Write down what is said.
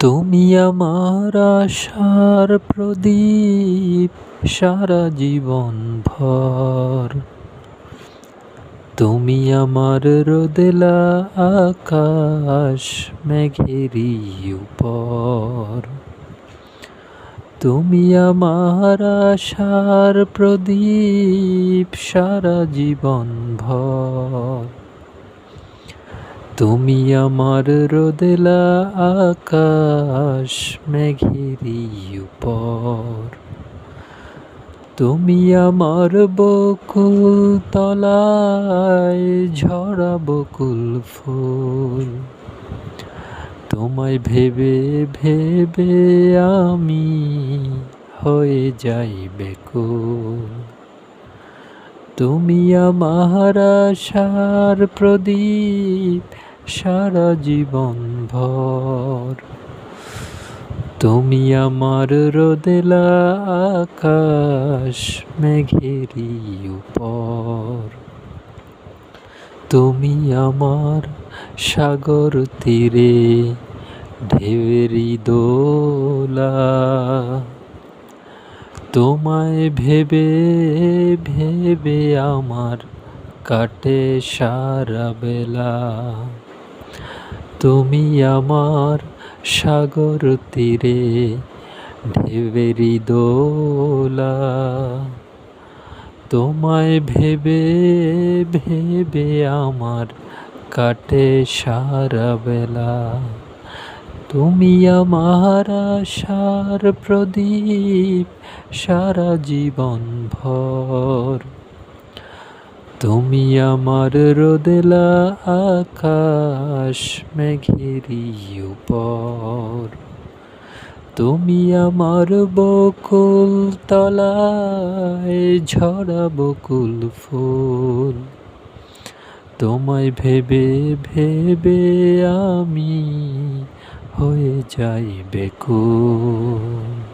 তুমি আমার আশার প্রদীপ সারা জীবন ভর। তুমি আমার রোদেলা আকাশ মেঘেরই উপর। তুমি আমার আশার প্রদীপ সারা জীবন ভর। তুমি আমার রোদেলা আকাশ মেঘেরই উপর। তুমি আমার বকুল তলায় ঝরা বকুল ফুল। তোমায় ভেবে ভেবে আমি হয়ে যাই বেকুল। তুমি আমার আশার প্রদীপ সারা জীবন ভর। তুমি আমার রোদেলা আকাশ মেঘেরই উপর। তুমি আমার সাগর তীরে ঢেউয়েরই দোলা। তোমায় ভেবে ভেবে আমার কাটে সারা বেলা। তুমি আমার সাগর তীরে ঢেউয়েরই দোলা। তোমায় ভেবে ভেবে আমার কাটে সারা বেলা। তুমি আমার আশার প্রদীপ সারা জীবন ভর। তুমি আমার রোদেলা আকাশ মেঘেরই উপর। তুমি আমার বকুল তলায় ঝরা বকুল ফুল। তোমায় ভেবে ভেবে আমি হয়ে যাই বেকুল।